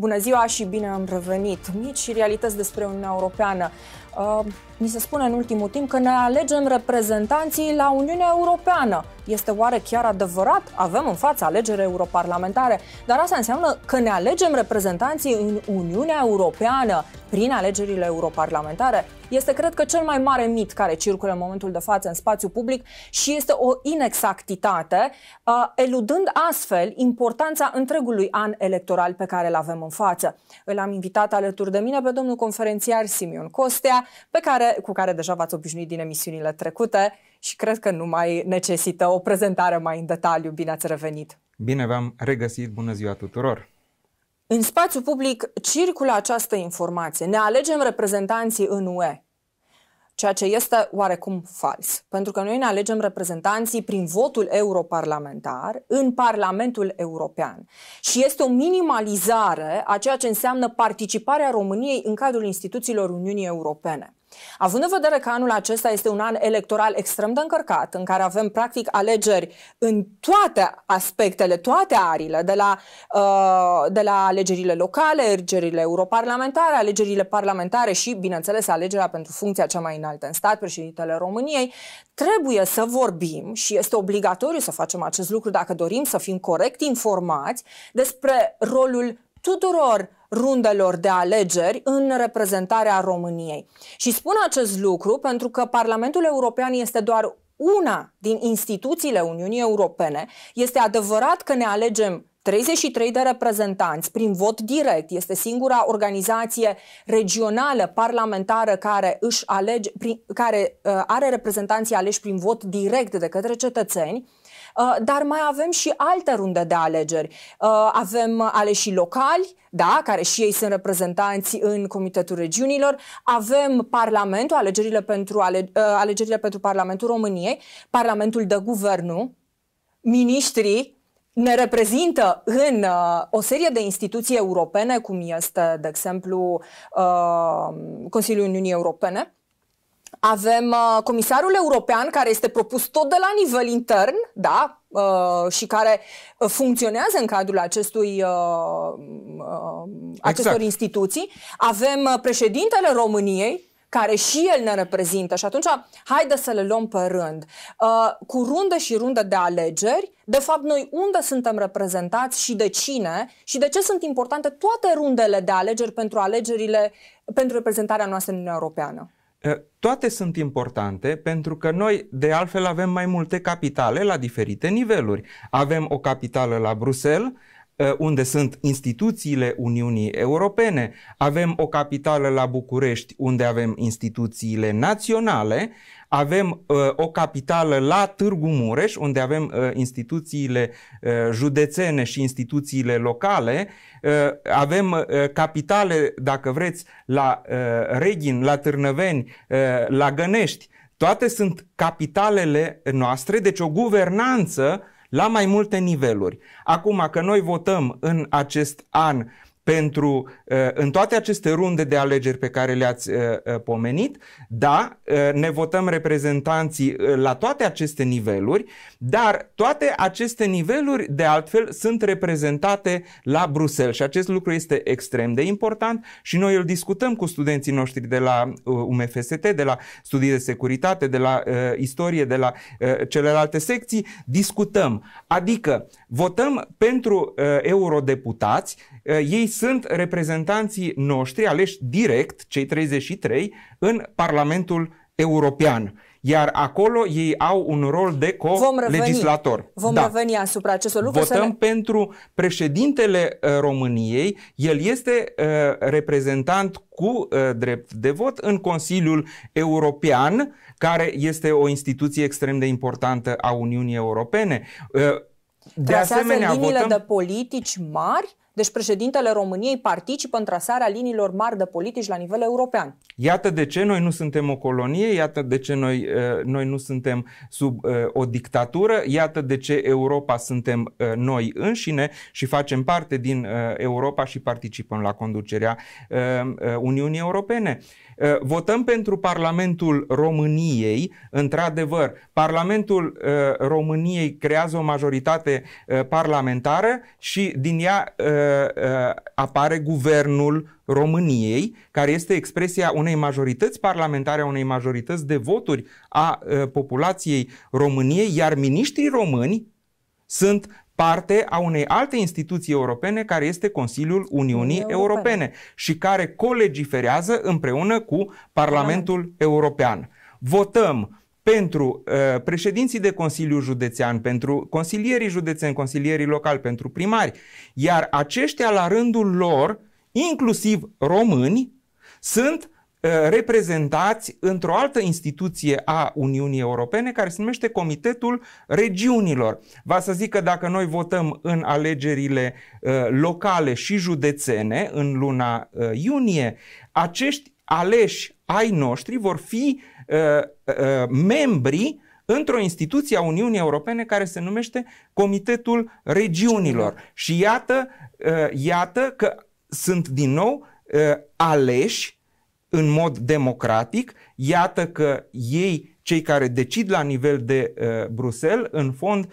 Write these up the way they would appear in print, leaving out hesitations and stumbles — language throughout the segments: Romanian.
Bună ziua și bine am revenit! Mici și realități despre Uniunea Europeană. Ni se spune în ultimul timp că ne alegem reprezentanții la Uniunea Europeană. Este oare chiar adevărat? Avem în față alegeri europarlamentare, dar asta înseamnă că ne alegem reprezentanții în Uniunea Europeană prin alegerile europarlamentare? Este, cred că, cel mai mare mit care circulă în momentul de față în spațiu public și este o inexactitate, eludând astfel importanța întregului an electoral pe care îl avem în față. Îl am invitat alături de mine pe domnul conferențiar Simion Costea, cu care deja v-ați obișnuit din emisiunile trecute și cred că nu mai necesită o prezentare mai în detaliu. Bine ați revenit! Bine v-am regăsit! Bună ziua tuturor! În spațiu public circulă această informație. Ne alegem reprezentanții în UE, ceea ce este oarecum fals. Pentru că noi ne alegem reprezentanții prin votul europarlamentar în Parlamentul European. Și este o minimalizare a ceea ce înseamnă participarea României în cadrul instituțiilor Uniunii Europene. Având în vedere că anul acesta este un an electoral extrem de încărcat, în care avem practic alegeri în toate aspectele, toate ariile, de la alegerile locale, alegerile europarlamentare, alegerile parlamentare și, bineînțeles, alegerea pentru funcția cea mai înaltă în stat, președintele României, trebuie să vorbim și este obligatoriu să facem acest lucru dacă dorim să fim corect informați despre rolul tuturor rundelor de alegeri în reprezentarea României. Și spun acest lucru pentru că Parlamentul European este doar una din instituțiile Uniunii Europene. Este adevărat că ne alegem 33 de reprezentanți prin vot direct. Este singura organizație regională parlamentară care are reprezentanții aleși prin vot direct de către cetățeni. Dar mai avem și alte runde de alegeri. Avem aleșii locali, da, care și ei sunt reprezentanți în Comitetul Regiunilor. Avem Parlamentul, alegerile pentru Parlamentul României, Parlamentul de Guvern, miniștrii ne reprezintă în o serie de instituții europene, cum este, de exemplu, Consiliul Uniunii Europene. Avem comisarul european care este propus tot de la nivel intern, da, și care funcționează în cadrul acestor instituții. Avem președintele României, care și el ne reprezintă și atunci haideți să le luăm pe rând. Cu runde și runde de alegeri, de fapt noi unde suntem reprezentați și de cine și de ce sunt importante toate rundele de alegeri pentru reprezentarea noastră în Uniunea Europeană? Toate sunt importante pentru că noi de altfel avem mai multe capitale la diferite niveluri. Avem o capitală la Bruxelles, unde sunt instituțiile Uniunii Europene. Avem o capitală la București, unde avem instituțiile naționale. Avem o capitală la Târgu Mureș, unde avem instituțiile județene și instituțiile locale. Avem capitale, dacă vreți, la Reghin, la Târnăveni, la Gănești. Toate sunt capitalele noastre, deci o guvernanță la mai multe niveluri. Acum că noi votăm în acest an în toate aceste runde de alegeri pe care le-ați pomenit, da, ne votăm reprezentanții la toate aceste niveluri, dar toate aceste niveluri de altfel sunt reprezentate la Bruxelles și acest lucru este extrem de important și noi îl discutăm cu studenții noștri de la UMFST, de la studii de securitate, de la istorie, de la celelalte secții, discutăm, adică votăm pentru eurodeputați, ei sunt reprezentanții noștri aleși direct, cei 33, în Parlamentul European. Iar acolo ei au un rol de co-legislator. Vom reveni asupra acestor lucruri. Votăm pentru președintele României. El este reprezentant cu drept de vot în Consiliul European, care este o instituție extrem de importantă a Uniunii Europene. De asemenea, liniile de politici mari. Deci președintele României participă în trasarea liniilor mari de politici la nivel european. Iată de ce noi nu suntem o colonie, iată de ce noi nu suntem sub o dictatură, iată de ce Europa suntem noi înșine și facem parte din Europa și participăm la conducerea Uniunii Europene. Votăm pentru Parlamentul României, într-adevăr, Parlamentul României creează o majoritate parlamentară și din ea apare Guvernul României, care este expresia unei majorități parlamentare, a unei majorități de voturi a populației României, iar miniștrii români sunt parte a unei alte instituții europene care este Consiliul Uniunii Europene și care colegiferează împreună cu Parlamentul European. Votăm pentru președinții de Consiliu Județean, pentru consilierii județeni, consilierii locali, pentru primari, iar aceștia la rândul lor, inclusiv români, sunt reprezentați într-o altă instituție a Uniunii Europene care se numește Comitetul Regiunilor. Va să zic că dacă noi votăm în alegerile locale și județene în luna iunie, acești aleși ai noștri vor fi membri într-o instituție a Uniunii Europene care se numește Comitetul Regiunilor. Și iată că sunt din nou aleși în mod democratic, iată că ei, cei care decid la nivel de Bruxelles, în fond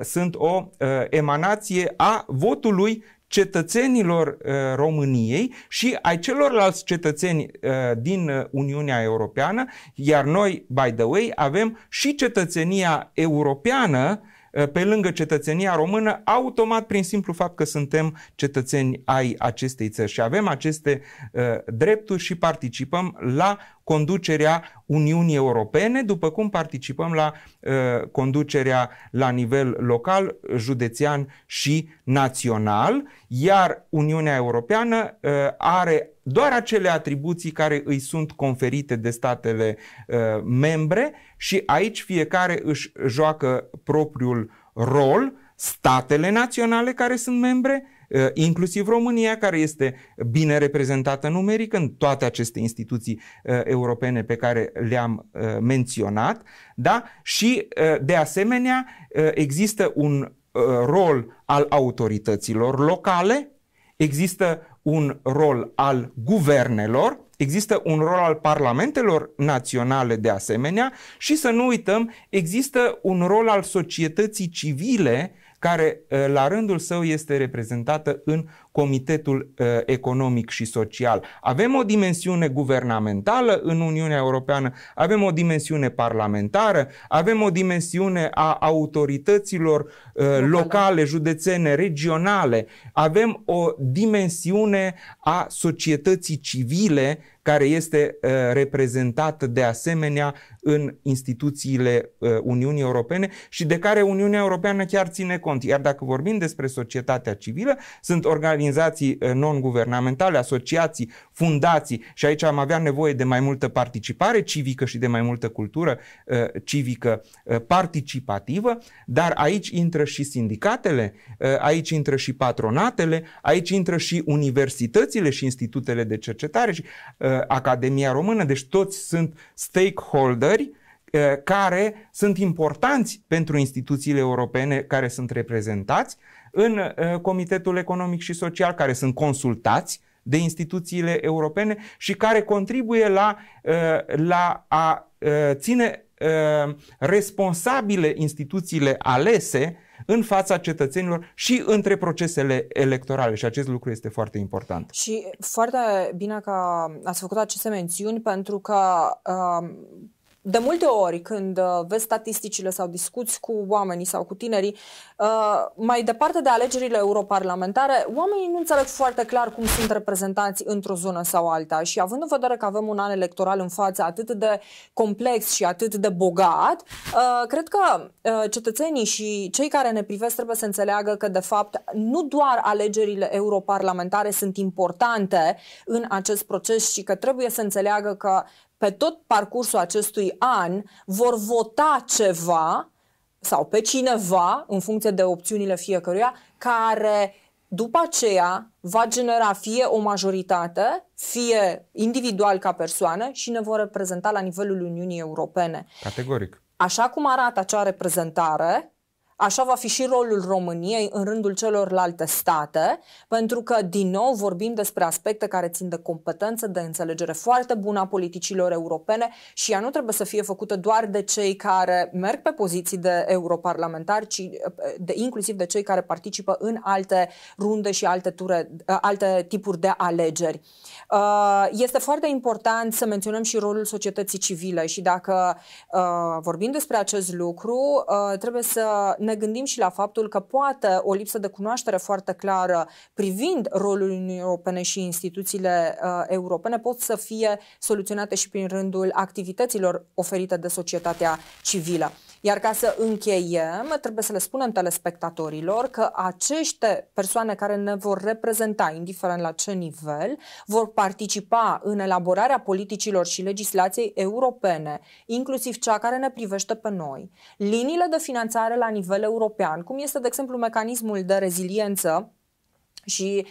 sunt o emanație a votului cetățenilor României și ai celorlalți cetățeni din Uniunea Europeană, iar noi, by the way, avem și cetățenia europeană pe lângă cetățenia română, automat prin simplu fapt că suntem cetățeni ai acestei țări și avem aceste drepturi și participăm la conducerea Uniunii Europene, după cum participăm la conducerea la nivel local, județean și național, iar Uniunea Europeană are doar acele atribuții care îi sunt conferite de statele membre și aici fiecare își joacă propriul rol, statele naționale care sunt membre, inclusiv România, care este bine reprezentată numeric în toate aceste instituții europene pe care le-am menționat, da? Și de asemenea există un rol al autorităților locale, există un rol al guvernelor, există un rol al parlamentelor naționale de asemenea și să nu uităm, există un rol al societății civile care la rândul său este reprezentată în Comitetul Economic și Social. Avem o dimensiune guvernamentală în Uniunea Europeană, avem o dimensiune parlamentară, avem o dimensiune a autorităților locale, județene, regionale, avem o dimensiune a societății civile care este reprezentată de asemenea în instituțiile Uniunii Europene și de care Uniunea Europeană chiar ține cont. Iar dacă vorbim despre societatea civilă, sunt organizații non-guvernamentale, asociații, fundații și aici am avea nevoie de mai multă participare civică și de mai multă cultură civică participativă, dar aici intră și sindicatele, aici intră și patronatele, aici intră și universitățile și institutele de cercetare și Academia Română, deci toți sunt stakeholderi care sunt importanți pentru instituțiile europene care sunt reprezentați în Comitetul Economic și Social, care sunt consultați de instituțiile europene și care contribuie la a ține responsabile instituțiile alese în fața cetățenilor și între procesele electorale și acest lucru este foarte important. Și foarte bine că ați făcut aceste mențiuni pentru că de multe ori când vezi statisticile sau discuți cu oamenii sau cu tinerii, mai departe de alegerile europarlamentare, oamenii nu înțeleg foarte clar cum sunt reprezentați într-o zonă sau alta și având în vedere că avem un an electoral în față atât de complex și atât de bogat, cred că cetățenii și cei care ne privesc trebuie să înțeleagă că de fapt nu doar alegerile europarlamentare sunt importante în acest proces și că trebuie să înțeleagă că pe tot parcursul acestui an vor vota ceva sau pe cineva, în funcție de opțiunile fiecăruia, care după aceea va genera fie o majoritate, fie individual ca persoană și ne vor reprezenta la nivelul Uniunii Europene. Categoric. Așa cum arată acea reprezentare, așa va fi și rolul României în rândul celorlalte state, pentru că, din nou, vorbim despre aspecte care țin de competență, de înțelegere foarte bună a politicilor europene și ea nu trebuie să fie făcută doar de cei care merg pe poziții de europarlamentari, ci inclusiv de cei care participă în alte runde și alte tipuri de alegeri. Este foarte important să menționăm și rolul societății civile și dacă vorbim despre acest lucru, trebuie să ne gândim și la faptul că poate o lipsă de cunoaștere foarte clară privind rolul Uniunii Europene și instituțiile europene pot să fie soluționate și prin rândul activităților oferite de societatea civilă. Iar ca să încheiem, trebuie să le spunem telespectatorilor că aceste persoane care ne vor reprezenta, indiferent la ce nivel, vor participa în elaborarea politicilor și legislației europene, inclusiv cea care ne privește pe noi. Liniile de finanțare la nivel european, cum este, de exemplu, mecanismul de reziliență, și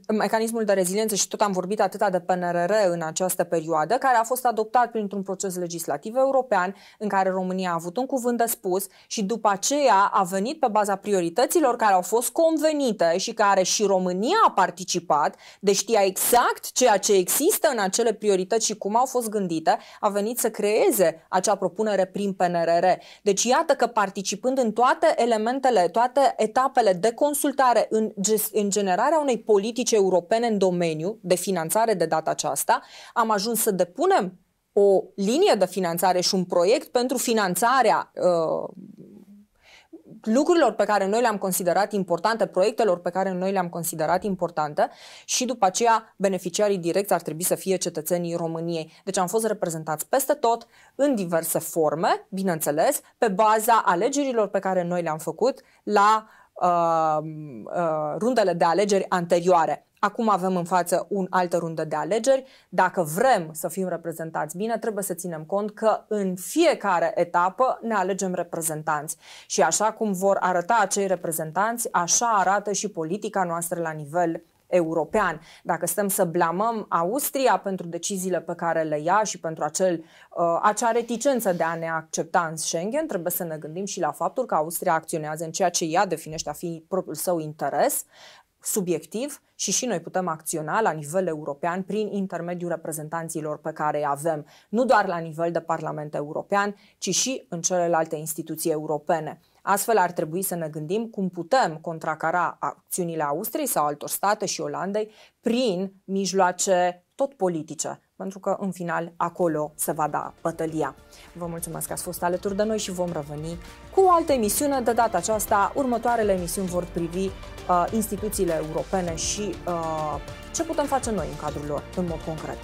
mecanismul de reziliență, și tot am vorbit atâta de PNRR în această perioadă, care a fost adoptat printr-un proces legislativ european în care România a avut un cuvânt de spus și după aceea a venit pe baza priorităților care au fost convenite și care și România a participat, deci știa exact ceea ce există în acele priorități și cum au fost gândite, a venit să creeze acea propunere prin PNRR. Deci iată că participând în toate elementele, toate etapele de consultare în generarea unei politici europene în domeniu de finanțare de data aceasta, am ajuns să depunem o linie de finanțare și un proiect pentru finanțarea lucrurilor pe care noi le-am considerat importante, proiectelor pe care noi le-am considerat importante și după aceea beneficiarii direcți ar trebui să fie cetățenii României. Deci am fost reprezentați peste tot, în diverse forme, bineînțeles, pe baza alegerilor pe care noi le-am făcut la rundele de alegeri anterioare. Acum avem în față o altă rundă de alegeri. Dacă vrem să fim reprezentați bine, trebuie să ținem cont că în fiecare etapă ne alegem reprezentanți. Și așa cum vor arăta acei reprezentanți, așa arată și politica noastră la nivel european. Dacă stăm să blamăm Austria pentru deciziile pe care le ia și pentru acea reticență de a ne accepta în Schengen, trebuie să ne gândim și la faptul că Austria acționează în ceea ce ea definește a fi propriul său interes subiectiv și noi putem acționa la nivel european prin intermediul reprezentanților pe care îi avem, nu doar la nivel de Parlament European, ci și în celelalte instituții europene. Astfel ar trebui să ne gândim cum putem contracara acțiunile Austriei sau altor state și Olandei prin mijloace tot politice, pentru că în final acolo se va da bătălia. Vă mulțumesc că ați fost alături de noi și vom reveni cu o altă emisiune. De data aceasta, următoarele emisiuni vor privi instituțiile europene și ce putem face noi în cadrul lor, în mod concret.